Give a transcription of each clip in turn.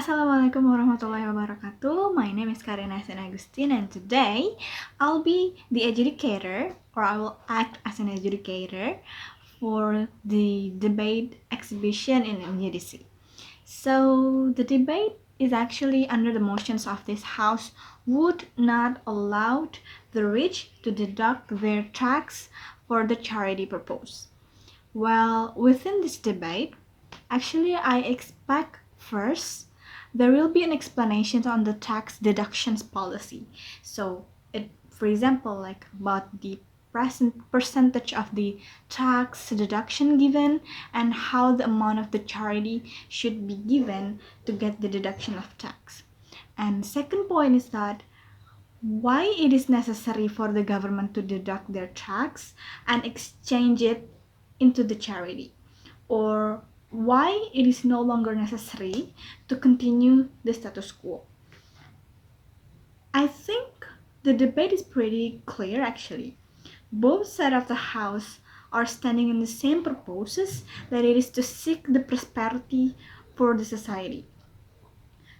Assalamualaikum warahmatullahi wabarakatuh. My name is Karina and Agustin, and today I'll be the adjudicator, or I will act as an adjudicator for the debate exhibition in NUDC. So the debate is actually under the motions of this house would not allow the rich to deduct their tax for the charity purpose. Well, within this debate, actually I expect first there will be an explanation on the tax deductions policy. So, for example, like about the percentage of the tax deduction given and how the amount of the charity should be given to get the deduction of tax. And second point is that why it is necessary for the government to deduct their tax and exchange it into the charity, or why it is no longer necessary to continue the status quo. I think the debate is pretty clear actually. Both sides of the house are standing in the same purposes, that it is to seek the prosperity for the society.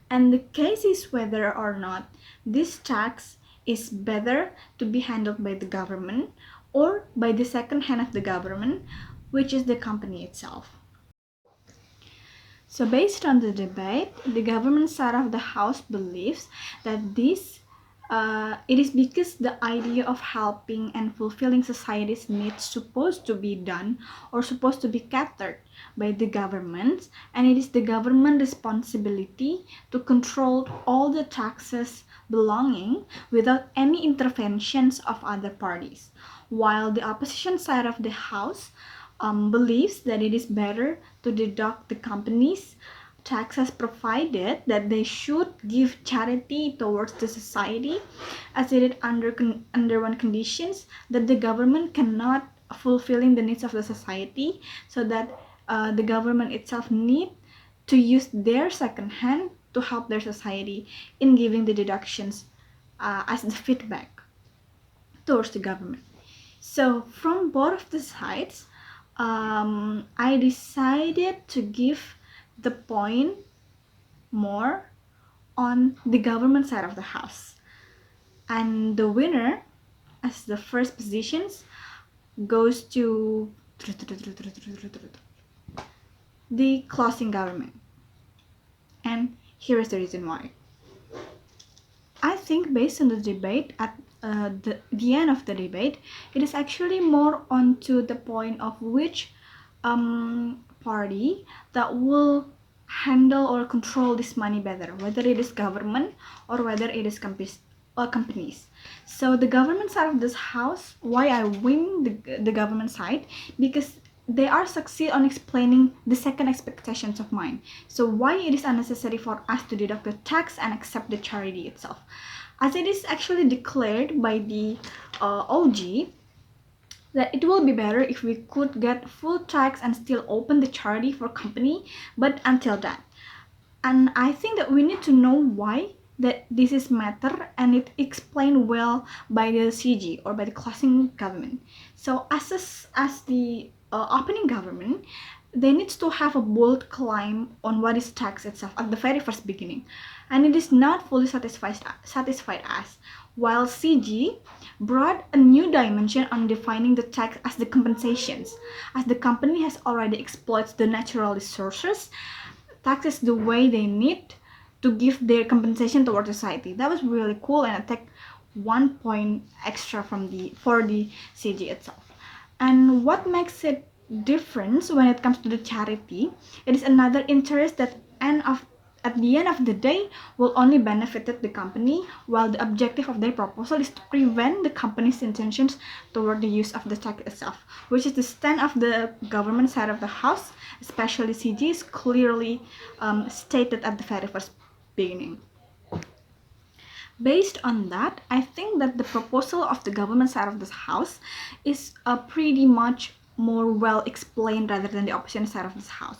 And the case is whether or not this tax is better to be handled by the government or by the second hand of the government, which is the company itself. So based on the debate, the government side of the house believes that it is because the idea of helping and fulfilling society's needs supposed to be done or supposed to be catered by the government, and it is the government responsibility to control all the taxes belonging without any interventions of other parties, while the opposition side of the house believes that it is better to deduct the companies' taxes, provided that they should give charity towards the society, as it is under one conditions, that the government cannot fulfilling the needs of the society, so that the government itself need to use their second hand to help their society in giving the deductions as the feedback towards the government. So from both of the sides, I decided to give the point more on the government side of the house. And the winner, as the first positions, goes to the closing government. And here is the reason why. I think based on the debate, at the end of the debate, it is actually more onto the point of which party that will handle or control this money better, whether it is government or whether it is companies. So the government side of this house, why I win the government side, because they are succeed on explaining the second expectations of mine. So why it is unnecessary for us to deduct the tax and accept the charity itself, as it is actually declared by the OG that it will be better if we could get full tax and still open the charity for company, but until that. And I think that we need to know why that this is matter, and it explained well by the CG or by the closing government. So as the opening government, they need to have a bold claim on what is tax itself at the very first beginning, and it is not fully satisfied us, while CG brought a new dimension on defining the tax as the compensations, as the company has already exploited the natural resources. Tax is the way they need to give their compensation toward society. That was really cool, and I take 1 point extra for the CG itself. And what makes it difference when it comes to the charity, it is another interest that at the end of the day will only benefit the company, while the objective of their proposal is to prevent the company's intentions toward the use of the tax itself, which is the stand of the government side of the house, especially CG, is clearly stated at the very first beginning. Based on that, I think that the proposal of the government side of this house is pretty much more well explained rather than the opposition side of this house.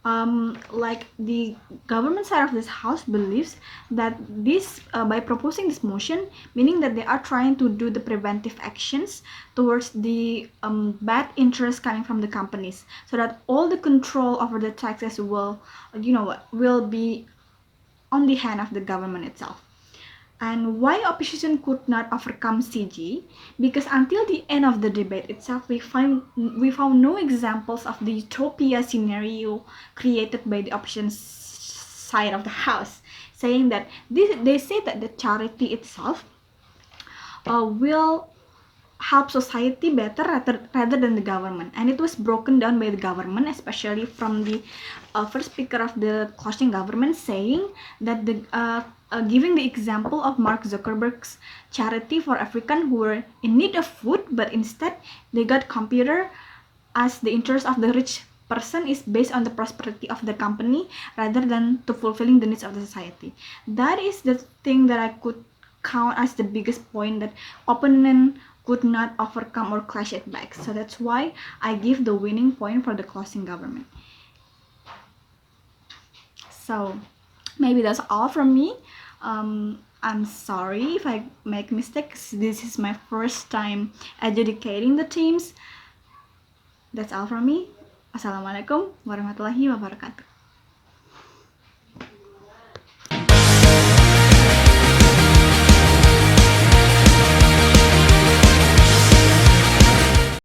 Like the government side of this house believes that this by proposing this motion, meaning that they are trying to do the preventive actions towards the bad interest coming from the companies, so that all the control over the taxes will be on the hand of the government itself. And why opposition could not overcome CG? Because until the end of the debate itself, we found no examples of the utopia scenario created by the opposition side of the house, saying that they say that the charity itself will help society better rather than the government, and it was broken down by the government, especially from the first speaker of the closing government, saying that the giving the example of Mark Zuckerberg's charity for Africans who were in need of food, but instead they got computer, as the interest of the rich person is based on the prosperity of the company rather than to fulfilling the needs of the society. That is the thing that I could count as the biggest point that opponent could not overcome or clash it back. So that's why I give the winning point for the closing government. So maybe that's all from me. I'm sorry if I make mistakes. This is my first time adjudicating the teams. That's all from me. Wassalamualaikum warahmatullahi wabarakatuh.